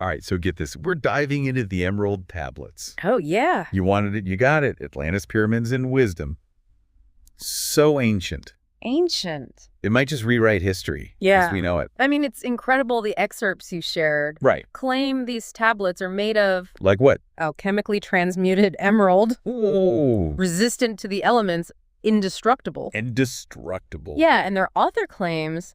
All right, so get this. We're diving into the Emerald Tablets. Oh, yeah. You wanted it, you got it. Atlantis Pyramids and Wisdom. So ancient. Ancient. It might just rewrite history Yeah. as we know it. I mean, it's incredible the excerpts you shared. Right. Claim these tablets are made of Like what? alchemically transmuted emerald, Ooh. resistant to the elements, indestructible. Indestructible. Yeah, and their author claims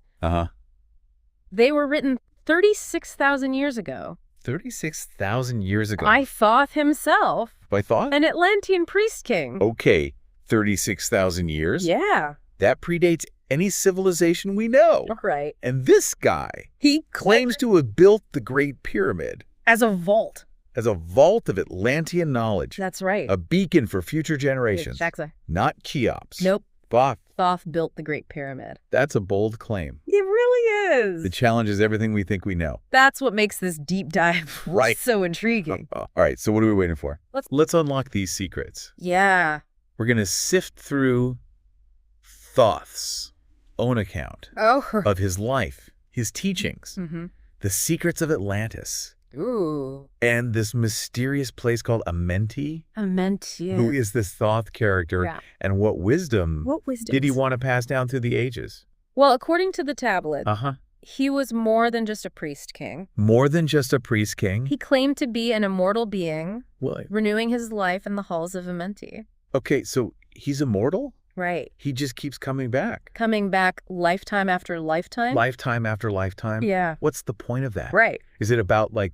they were written 36,000 years ago. 36,000 years ago. By Thoth himself. By Thoth? An Atlantean priest king. Okay, 36,000 years? Yeah. That predates any civilization we know. Right. And this guy, He claims to have built the Great Pyramid as a vault. as a vault of Atlantean knowledge. That's right. A beacon for future generations. Exactly. Not Cheops. Nope. Thoth. Thoth built the Great Pyramid. That's a bold claim. It really is. It challenges everything we think we know. That's what makes this deep dive Right. so intriguing. All right, so what are we waiting for? Let's unlock these secrets. Yeah. We're going to sift through Thoth's own account of his life, his teachings, the secrets of Atlantis, Ooh. and this mysterious place called Amenti. Amenti. Who is this Thoth character, Yeah. and what wisdom did he want? want to pass down through the ages? Well, according to the tablet, Uh-huh. he was more than just a priest king. More than just a priest king? He claimed to be an immortal being, Well, renewing his life in the halls of Amenti. okay, so he's immortal? Right. He just keeps coming back. Coming back lifetime after lifetime. Lifetime after lifetime? Yeah. What's the point of that? Right. Is it about, like,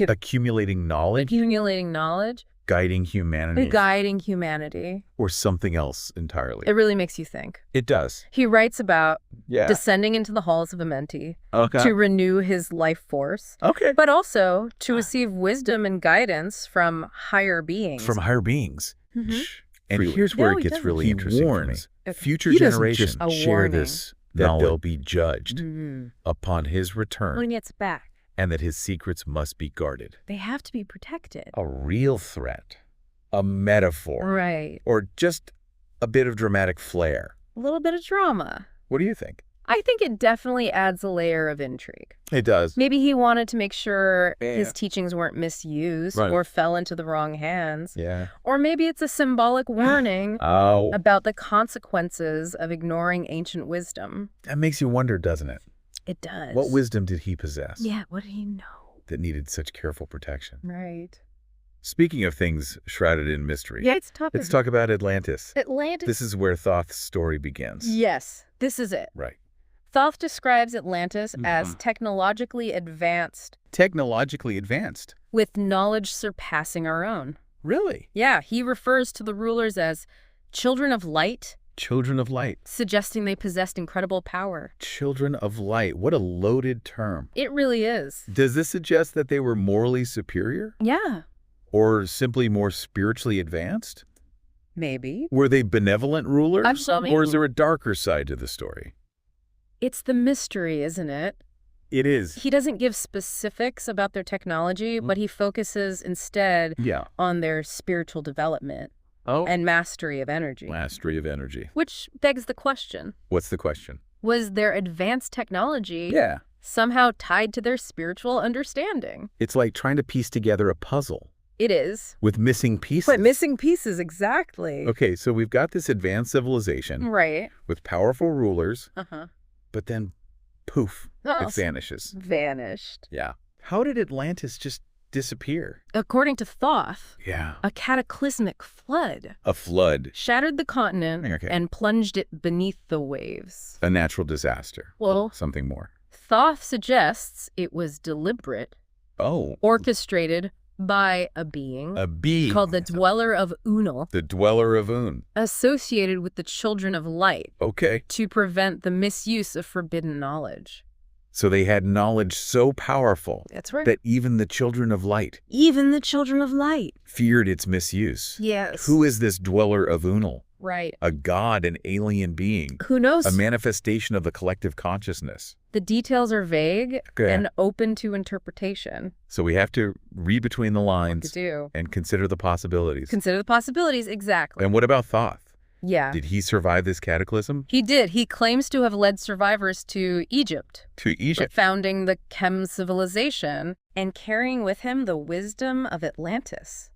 accumulating knowledge? Accumulating knowledge. Guiding humanity? Guiding humanity. Or something else entirely? It really makes you think. It does. He writes about Yeah. descending into the halls of Amenti Okay. to renew his life force, Okay. but also to receive wisdom and guidance from higher beings. From higher beings. Mhm. And Freely. here's where No, it he gets doesn't. really He interesting warns. for me. Future He doesn't generations just A share warning. this, that Knowledge. they'll be judged Mhm. upon his return, When he gets back, and that his secrets must be guarded. they have to be protected. A real threat, a metaphor, Right. or just a bit of dramatic flair. A little bit of drama. What do you think? I think it definitely adds a layer of intrigue. It does. Maybe he wanted to make sure Yeah. his teachings weren't misused Right. or fell into the wrong hands. Yeah. Or maybe it's a symbolic warning Oh, about the consequences of ignoring ancient wisdom. that makes you wonder, doesn't it? It does. What wisdom did he possess Yeah, what did he know? that needed such careful protection? Right. Speaking of things shrouded in mystery, Yeah, it's tough. let's talk about Atlantis. Atlantis. This is where Thoth's story begins. Yes, this is it. Right. Thoth describes Atlantis as Mhm. technologically advanced, Technologically advanced. with knowledge surpassing our own. Really? Yeah, he refers to the rulers as children of light, Children of light. suggesting they possessed incredible power. Children of light. What a loaded term. It really is. Does this suggest that they were morally superior? Yeah, Or simply more spiritually advanced? maybe. Were they benevolent rulers? Absolutely. Or is there a darker side to the story? It's the mystery, isn't it? It is. He doesn't give specifics about their technology, but he focuses instead Yeah. on their spiritual development Oh. and mastery of energy. Mastery of energy. Which begs the question, What's the question? was their advanced technology Yeah. somehow tied to their spiritual understanding? It's like trying to piece together a puzzle It is. with missing pieces. But missing pieces, exactly. Okay, so we've got this advanced civilization Right. with powerful rulers, Uh-huh. but then poof, Oh, it vanishes. vanished. Yeah. How did Atlantis just disappear? According to Thoth, Yeah. a cataclysmic flood A flood, shattered the continent Okay. and plunged it beneath the waves. a natural disaster. Well, Something more. Thoth suggests it was deliberate, Oh. orchestrated by a being A being. called the Dweller of Unal, The Dweller of Un. associated with the Children of Light, Okay. to prevent the misuse of forbidden knowledge. So they had knowledge so powerful That's right. that even the Children of Light Even the Children of Light. feared its misuse. Yes. Who is this Dweller of Unal? Right. A god, an alien being, Who knows? a manifestation of the collective consciousness. The details are vague Okay. and open to interpretation. So we have to read between the To lines do. and consider the possibilities. Consider the possibilities, exactly. And what about Thoth? Yeah. Did he survive this cataclysm? He did. He claims to have led survivors to Egypt. To Egypt. Founding the Chem civilization and carrying with him the wisdom of Atlantis.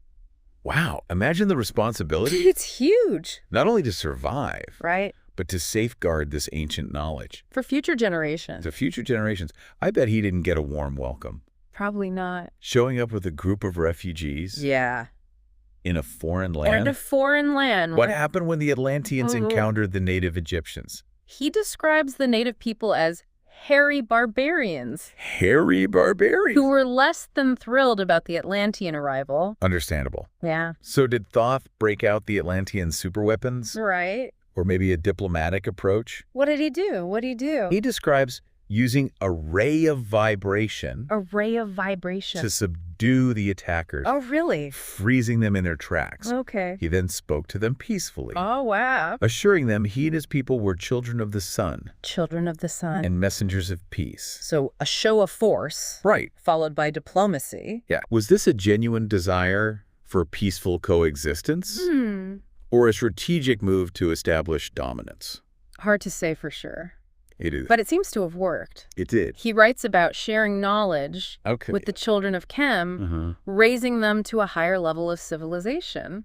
Wow. Imagine the responsibility. It's huge. Not only to survive. Right. But to safeguard this ancient knowledge. For future generations. To future generations. I bet he didn't get a warm welcome. Probably not. Showing up with a group of refugees. Yeah. In a foreign land. Or in a foreign land. What happened when the Atlanteans encountered the native Egyptians? He describes the native people as hairy barbarians. Hairy barbarians? Who were less than thrilled about the Atlantean arrival. Understandable. Yeah. So did Thoth break out the Atlantean superweapons? Right. Or maybe a diplomatic approach? What did he do? What did he do? He describes using a ray of vibration. A ray of vibration. To subdue the attackers. Oh, really? Freezing them in their tracks. Okay. He then spoke to them peacefully. Oh, wow. Assuring them he and his people were children of the sun. Children of the sun. And messengers of peace. So a show of force. Right. Followed by diplomacy. Yeah. Was this a genuine desire for peaceful coexistence? Or a strategic move to establish dominance? Hard to say for sure. It is. But it seems to have worked. It did. He writes about sharing knowledge with the children of Chem, raising them to a higher level of civilization.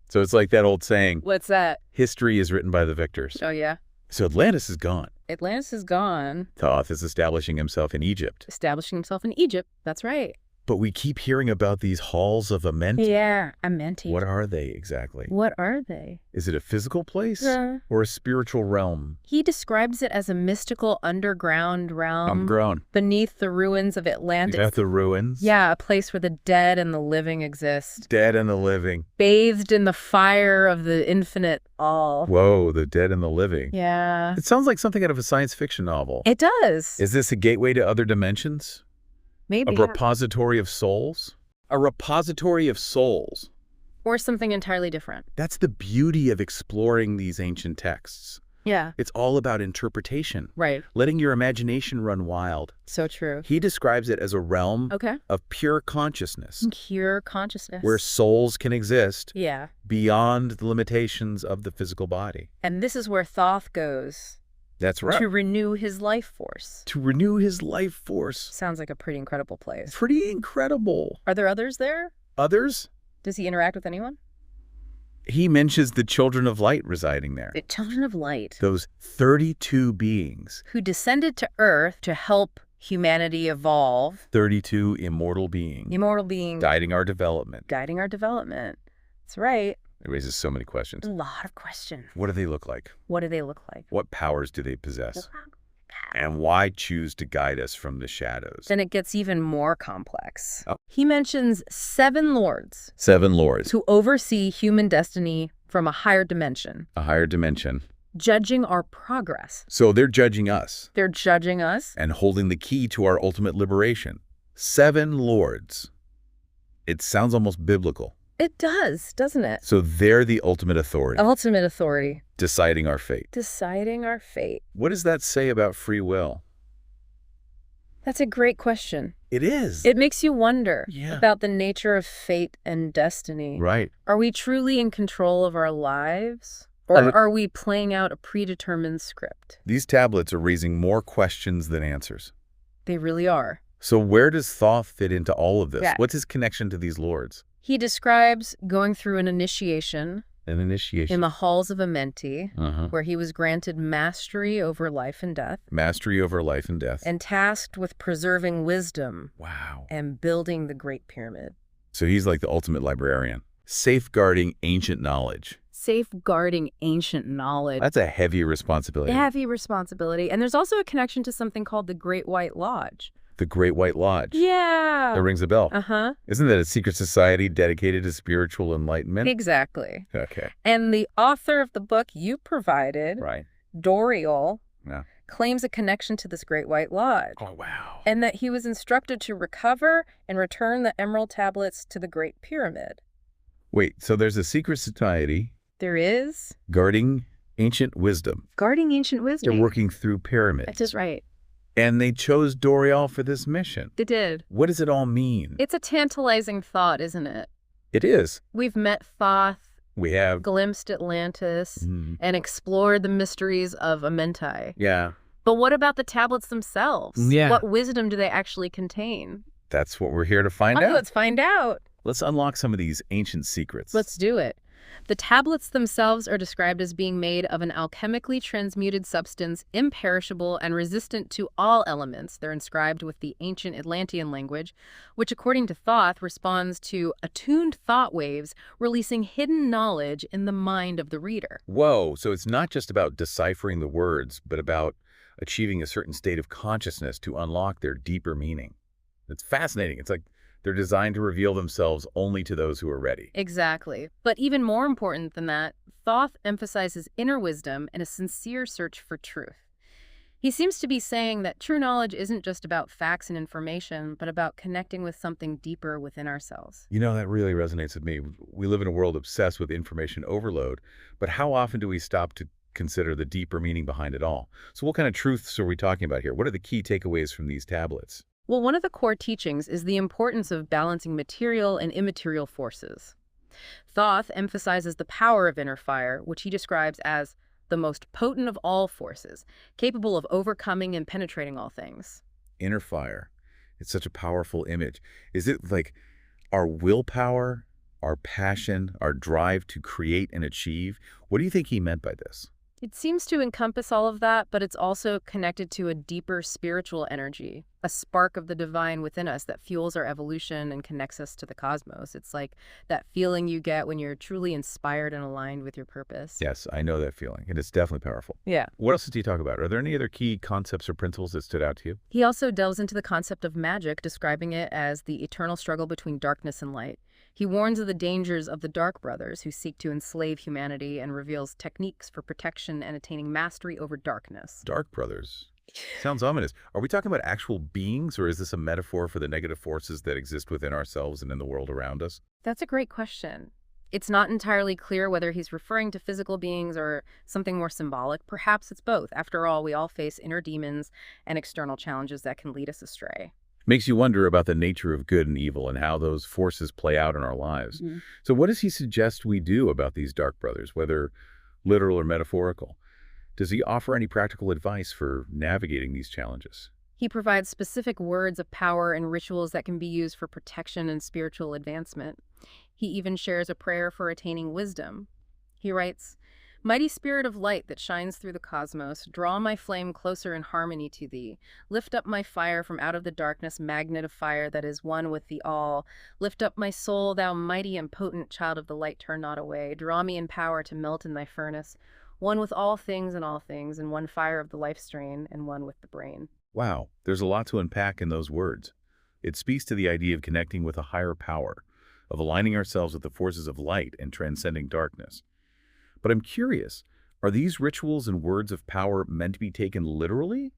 So it's like that old saying. What's that? History is written by the victors. Oh, yeah. So Atlantis is gone. Atlantis is gone. Thoth is establishing himself in Egypt. Establishing himself in Egypt. That's right. But we keep hearing about these halls of Amenti. Yeah, Amenti. What are they exactly? What are they? Is it a physical place or a spiritual realm? He describes it as a mystical underground realm. Grown. Beneath the ruins of Atlantis. At the ruins? Yeah, a place where the dead and the living exist. Dead and the living. Bathed in the fire of the infinite all. Whoa, the dead and the living. Yeah. It sounds like something out of a science fiction novel. It does. Is this a gateway to other dimensions? Maybe. A repository of souls? A repository of souls. Or something entirely different. That's the beauty of exploring these ancient texts. Yeah. It's all about interpretation. Right. Letting your imagination run wild. So true. He describes it as a realm of pure consciousness. Pure consciousness. Where souls can exist beyond the limitations of the physical body. And this is where Thoth goes. That's right. To renew his life force. To renew his life force. Sounds like a pretty incredible place. Pretty incredible. Are there others there? Others? Does he interact with anyone? He mentions the children of light residing there. The children of light. Those 32 beings. Who descended to Earth to help humanity evolve. 32 immortal beings. Immortal beings. Guiding our development. Guiding our development. That's right. It raises so many questions. A lot of questions. What do they look like? What do they look like? What powers do they possess? And why choose to guide us from the shadows? Then it gets even more complex. He mentions 7 lords. 7 lords. Who oversee human destiny from a higher dimension. A higher dimension. Judging our progress. So they're judging us. They're judging us. And holding the key to our ultimate liberation. 7 lords. It sounds almost biblical. It does, doesn't it? So they're the ultimate authority. Ultimate authority. Deciding our fate. Deciding our fate. What does that say about free will? That's a great question. It is. It makes you wonder about the nature of fate and destiny. Right. Are we truly in control of our lives? Or are we playing out a predetermined script? These tablets are raising more questions than answers. They really are. So where does Thoth fit into all of this? Yeah. What's his connection to these lords? He describes going through an initiation. An initiation. In the halls of Amenti, where he was granted mastery over life and death. Mastery over life and death. And tasked with preserving wisdom. Wow. And building the Great Pyramid. So he's like the ultimate librarian. Safeguarding ancient knowledge. Safeguarding ancient knowledge. That's a heavy responsibility. Heavy responsibility. And there's also a connection to something called the Great White Lodge. The Great White Lodge. Yeah. That rings a bell. Uh-huh. Isn't that a secret society dedicated to spiritual enlightenment? Exactly. Okay. And the author of the book you provided, Dorial, claims a connection to this Great White Lodge. Oh, wow. And that he was instructed to recover and return the emerald tablets to the Great Pyramid. Wait, so there's a secret society. There is. Guarding ancient wisdom. Guarding ancient wisdom. They're working through pyramids. That's just right. And they chose Dorial for this mission. They did. What does it all mean? It's a tantalizing thought, isn't it? It is. We've met Thoth. We have glimpsed Atlantis and explored the mysteries of Amenti. Yeah. But what about the tablets themselves? Yeah. What wisdom do they actually contain? That's what we're here to find out. Let's find out. Let's unlock some of these ancient secrets. Let's do it. The tablets themselves are described as being made of an alchemically transmuted substance, imperishable and resistant to all elements. They're inscribed with the ancient Atlantean language, which, according to Thoth, responds to attuned thought waves, releasing hidden knowledge in the mind of the reader. Whoa, so it's not just about deciphering the words, but about achieving a certain state of consciousness to unlock their deeper meaning. It's fascinating. It's like they're designed to reveal themselves only to those who are ready. Exactly. But even more important than that, Thoth emphasizes inner wisdom and a sincere search for truth. He seems to be saying that true knowledge isn't just about facts and information, but about connecting with something deeper within ourselves. You know, that really resonates with me. We live in a world obsessed with information overload, but how often do we stop to consider the deeper meaning behind it all? So what kind of truths are we talking about here? What are the key takeaways from these tablets? Well, one of the core teachings is the importance of balancing material and immaterial forces. Thoth emphasizes the power of inner fire, which he describes as the most potent of all forces, capable of overcoming and penetrating all things. Inner fire. It's such a powerful image. Is it like our willpower, our passion, our drive to create and achieve? What do you think he meant by this? It seems to encompass all of that, but it's also connected to a deeper spiritual energy, a spark of the divine within us that fuels our evolution and connects us to the cosmos. It's like that feeling you get when you're truly inspired and aligned with your purpose. Yes, I know that feeling, and it's definitely powerful. Yeah. What else did he talk about? Are there any other key concepts or principles that stood out to you? He also delves into the concept of magic, describing it as the eternal struggle between darkness and light. He warns of the dangers of the Dark Brothers who seek to enslave humanity and reveals techniques for protection and attaining mastery over darkness. Dark Brothers. Sounds ominous. Are we talking about actual beings, or is this a metaphor for the negative forces that exist within ourselves and in the world around us? That's a great question. It's not entirely clear whether he's referring to physical beings or something more symbolic. Perhaps it's both. After all, we all face inner demons and external challenges that can lead us astray. Makes you wonder about the nature of good and evil and how those forces play out in our lives. So what does he suggest we do about these Dark Brothers, whether literal or metaphorical? Does he offer any practical advice for navigating these challenges? He provides specific words of power and rituals that can be used for protection and spiritual advancement. He even shares a prayer for attaining wisdom. He writes, "Mighty spirit of light that shines through the cosmos, draw my flame closer in harmony to thee. Lift up my fire from out of the darkness, magnet of fire that is one with the all. Lift up my soul, thou mighty and potent child of the light, turn not away. Draw me in power to melt in thy furnace, one with all things and one fire of the life strain, and one with the brain." Wow, there's a lot to unpack in those words. It speaks to the idea of connecting with a higher power, of aligning ourselves with the forces of light and transcending darkness. But I'm curious, are these rituals and words of power meant to be taken literally?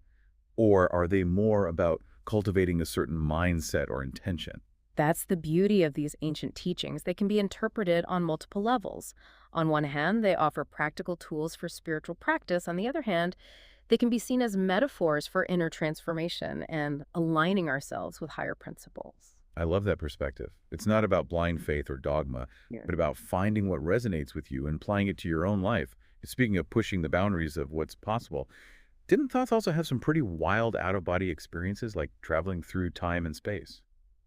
Or are they more about cultivating a certain mindset or intention? That's the beauty of these ancient teachings. They can be interpreted on multiple levels. On one hand, they offer practical tools for spiritual practice. On the other hand, they can be seen as metaphors for inner transformation and aligning ourselves with higher principles. I love that perspective. It's not about blind faith or dogma, but about finding what resonates with you and applying it to your own life. Speaking of pushing the boundaries of what's possible, didn't Thoth also have some pretty wild out-of-body experiences, like traveling through time and space?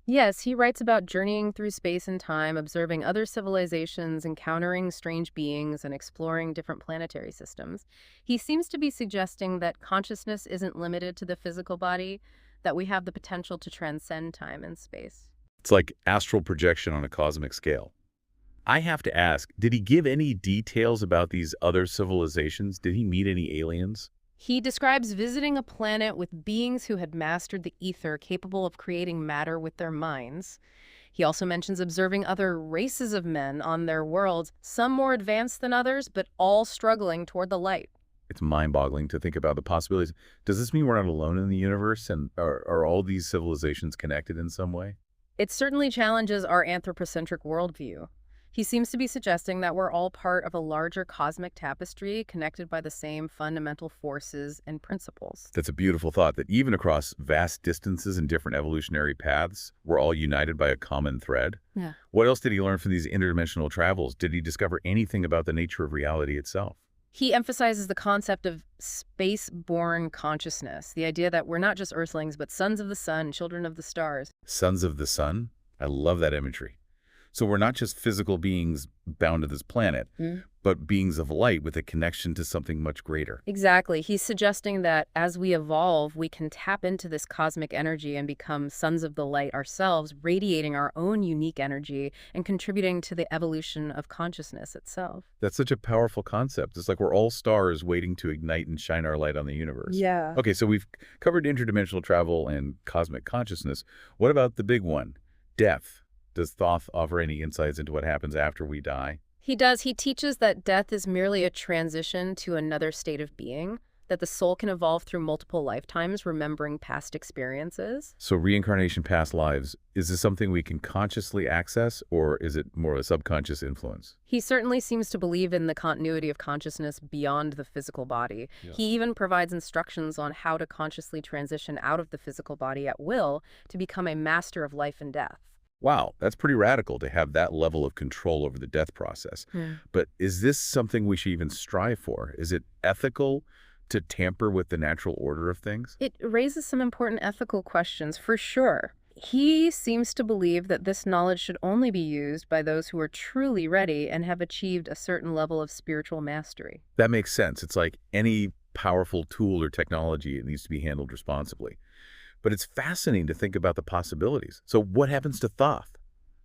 Yes, he writes about journeying through space and time, observing other civilizations, encountering strange beings, and exploring different planetary systems. He seems to be suggesting that consciousness isn't limited to the physical body, that we have the potential to transcend time and space. It's like astral projection on a cosmic scale. I have to ask, did he give any details about these other civilizations? Did he meet any aliens? He describes visiting a planet with beings who had mastered the ether, capable of creating matter with their minds. He also mentions observing other races of men on their worlds, some more advanced than others, but all struggling toward the light. It's mind-boggling to think about the possibilities. Does this mean we're not alone in the universe, and are all these civilizations connected in some way? It certainly challenges our anthropocentric worldview. He seems to be suggesting that we're all part of a larger cosmic tapestry connected by the same fundamental forces and principles. That's a beautiful thought, that even across vast distances and different evolutionary paths, we're all united by a common thread. Yeah. What else did he learn from these interdimensional travels? Did he discover anything about the nature of reality itself? He emphasizes the concept of space-born consciousness, the idea that we're not just Earthlings, but sons of the sun, children of the stars. Sons of the sun? I love that imagery. So we're not just physical beings bound to this planet, but beings of light with a connection to something much greater. Exactly. He's suggesting that as we evolve, we can tap into this cosmic energy and become sons of the light ourselves, radiating our own unique energy and contributing to the evolution of consciousness itself. That's such a powerful concept. It's like we're all stars waiting to ignite and shine our light on the universe. Yeah. Okay, so we've covered interdimensional travel and cosmic consciousness. What about the big one, death? Does Thoth offer any insights into what happens after we die? He does. He teaches that death is merely a transition to another state of being, that the soul can evolve through multiple lifetimes, remembering past experiences. So reincarnation, past lives, is this something we can consciously access, or is it more a subconscious influence? He certainly seems to believe in the continuity of consciousness beyond the physical body. Yeah. He even provides instructions on how to consciously transition out of the physical body at will to become a master of life and death. Wow, that's pretty radical to have that level of control over the death process. But is this something we should even strive for? Is it ethical to tamper with the natural order of things? It raises some important ethical questions, for sure. He seems to believe that this knowledge should only be used by those who are truly ready and have achieved a certain level of spiritual mastery. That makes sense. It's like any powerful tool or technology, it needs to be handled responsibly. But it's fascinating to think about the possibilities. So what happens to Thoth?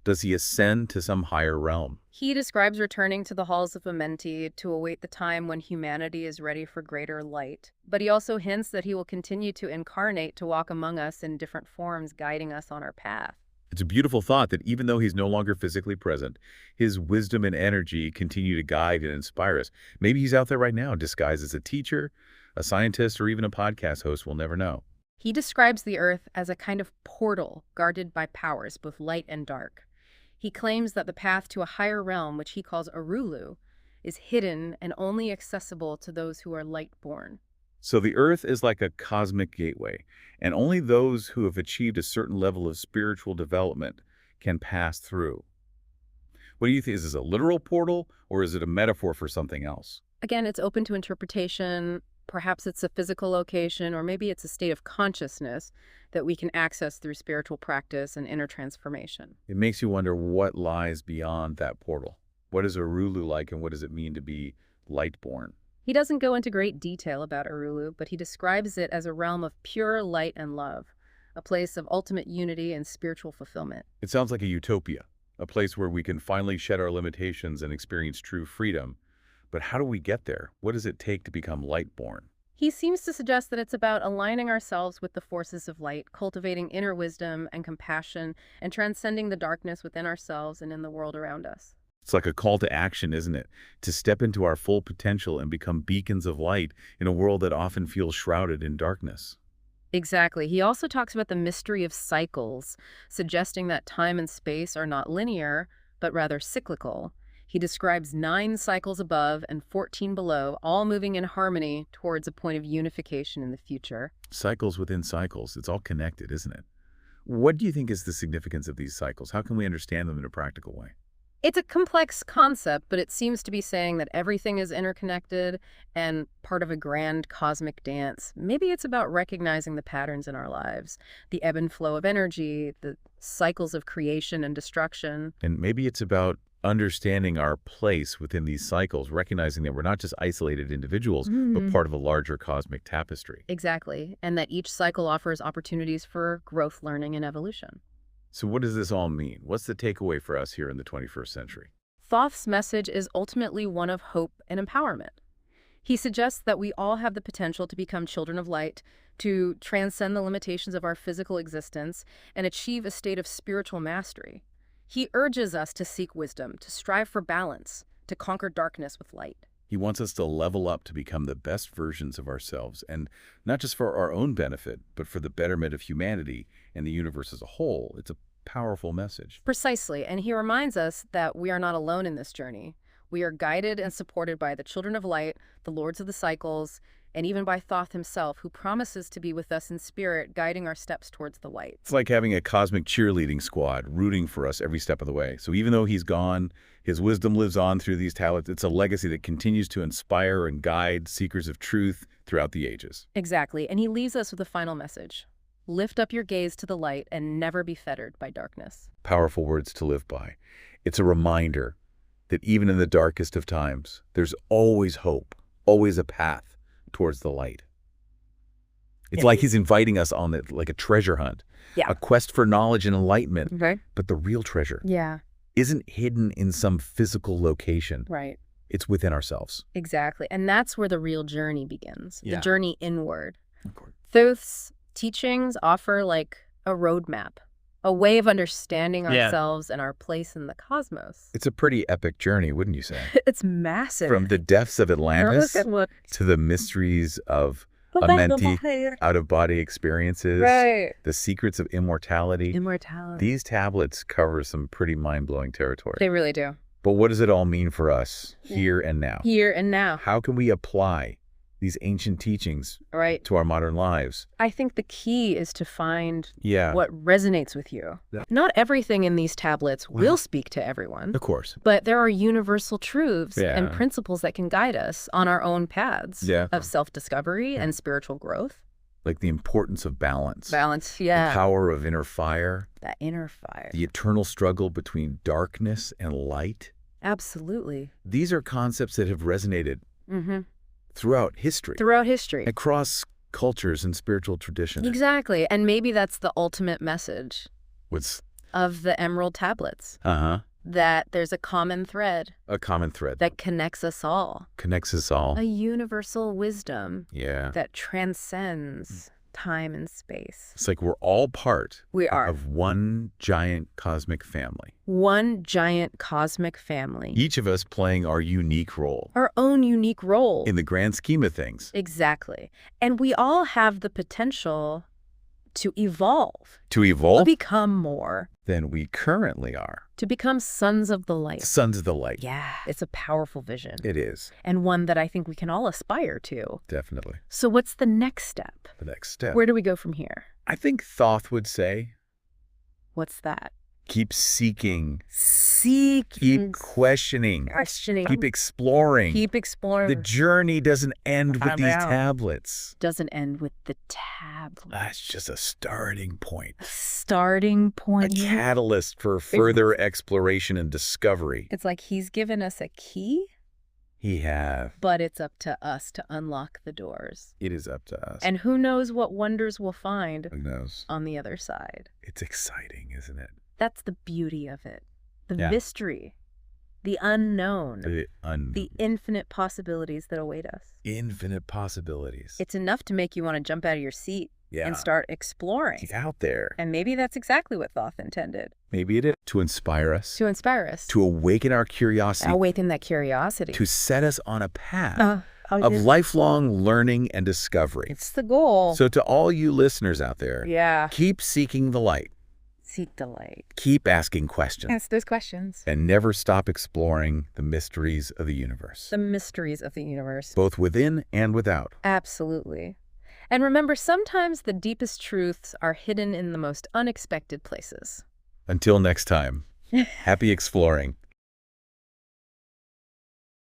Does he ascend to some higher realm? He describes returning to the halls of Amenti to await the time when humanity is ready for greater light. But he also hints that he will continue to incarnate to walk among us in different forms, guiding us on our path. It's a beautiful thought that even though he's no longer physically present, his wisdom and energy continue to guide and inspire us. Maybe he's out there right now, disguised as a teacher, a scientist, or even a podcast host. We'll never know. He describes the Earth as a kind of portal guarded by powers, both light and dark. He claims that the path to a higher realm, which he calls Arulu, is hidden and only accessible to those who are light-born. So the Earth is like a cosmic gateway, and only those who have achieved a certain level of spiritual development can pass through. What do you think? Is this a literal portal, or is it a metaphor for something else? Again, it's open to interpretation. Perhaps it's a physical location, or maybe it's a state of consciousness that we can access through spiritual practice and inner transformation. It makes you wonder what lies beyond that portal. What is Arulu like, and what does it mean to be light-born? He doesn't go into great detail about Arulu, but he describes it as a realm of pure light and love, a place of ultimate unity and spiritual fulfillment. It sounds like a utopia, a place where we can finally shed our limitations and experience true freedom. But how do we get there? What does it take to become light-born? He seems to suggest that it's about aligning ourselves with the forces of light, cultivating inner wisdom and compassion, and transcending the darkness within ourselves and in the world around us. It's like a call to action, isn't it? To step into our full potential and become beacons of light in a world that often feels shrouded in darkness. Exactly. He also talks about the mystery of cycles, suggesting that time and space are not linear, but rather cyclical. He describes 9 cycles above and 14 below, all moving in harmony towards a point of unification in the future. Cycles within cycles. It's all connected, isn't it? What do you think is the significance of these cycles? How can we understand them in a practical way? It's a complex concept, but it seems to be saying that everything is interconnected and part of a grand cosmic dance. Maybe it's about recognizing the patterns in our lives, the ebb and flow of energy, the cycles of creation and destruction. And maybe it's about understanding our place within these cycles, recognizing that we're not just isolated individuals, but part of a larger cosmic tapestry. Exactly, and that each cycle offers opportunities for growth, learning, and evolution. So what does this all mean? What's the takeaway for us here in the 21st century? Thoth's message is ultimately one of hope and empowerment. He suggests that we all have the potential to become children of light, to transcend the limitations of our physical existence, and achieve a state of spiritual mastery. He urges us to seek wisdom, to strive for balance, to conquer darkness with light. He wants us to level up to become the best versions of ourselves, and not just for our own benefit, but for the betterment of humanity and the universe as a whole. It's a powerful message. Precisely, and he reminds us that we are not alone in this journey. We are guided and supported by the Children of Light, the Lords of the Cycles, and even by Thoth himself, who promises to be with us in spirit, guiding our steps towards the light. It's like having a cosmic cheerleading squad rooting for us every step of the way. So even though he's gone, his wisdom lives on through these tablets. It's a legacy that continues to inspire and guide seekers of truth throughout the ages. Exactly, and he leaves us with a final message. Lift up your gaze to the light and never be fettered by darkness. Powerful words to live by. It's a reminder that even in the darkest of times, there's always hope, always a path towards the light. It's like he's inviting us on like a treasure hunt, a quest for knowledge and enlightenment. Okay. But the real treasure Yeah. isn't hidden in some physical location. Right. It's within ourselves. Exactly. And that's where the real journey begins, the Yeah. journey inward. Of course. Thoth's teachings offer like a roadmap, a way of understanding ourselves and our place in the cosmos. It's a pretty epic journey, wouldn't you say? It's massive. From the depths of Atlantis to the mysteries of Amenti, out-of-body experiences, Right. the secrets of immortality. Immortality. These tablets cover some pretty mind-blowing territory. They really do. But what does it all mean for us here and now? Here and now. How can we apply these ancient teachings Right. to our modern lives? I think the key is to find Yeah, what resonates with you. Yeah. Not everything in these tablets will speak to everyone, of course. but there are universal truths and Yeah. principles that can guide us on our own paths Yeah. of self-discovery and spiritual growth. Like the importance of balance, Balance, the yeah. power of inner fire, That inner fire. the eternal struggle between darkness and light. Absolutely. These are concepts that have resonated throughout history, Throughout history. across cultures and spiritual traditions. Exactly. And maybe that's the ultimate message What's of the Emerald Tablets, that there's a common thread a common thread that connects us all, connects us all. a universal wisdom Yeah. that transcends time and space. It's like we're all part We are of one giant cosmic family, one giant cosmic family, each of us playing our unique role our own unique role. in the grand scheme of things. Exactly. And we all have the potential to evolve, To to evolve become more, than we currently are. to become sons of the light. Sons of the light. Yeah, it's a powerful vision, It is, and one that I think we can all aspire to. definitely. So what's the next step? The next step. Where do we go from here? I think Thoth would say, What's that? keep seeking, Seek. keep questioning, Questioning. keep exploring. Keep exploring. The journey doesn't end with Find these out. tablets. Doesn't end with the tablet. That's just a starting point. Starting A point. catalyst for further exploration and discovery. It's like he's given us a key, He have. but it's up to us to unlock the doors. It is up to us. And who knows what wonders we'll find who knows? on the other side. It's exciting, isn't it? That's the beauty of it. The Yeah. mystery, the unknown, The the infinite possibilities that await us. infinite possibilities. It's enough to make you want to jump out of your seat Yeah. and start exploring. Get out there. And maybe that's exactly what Thoth intended, Maybe it is to inspire us, to inspire us, to awaken our curiosity, awaken that curiosity. to set us on a path of it's lifelong learning and discovery. the goal. So to all you listeners out there, Yeah. keep seeking the light, Seek the light. keep asking questions, Ask those questions. and never stop exploring the mysteries of the universe, The mysteries of the universe. both within and without. Absolutely. And remember, sometimes the deepest truths are hidden in the most unexpected places. Until next time, happy exploring.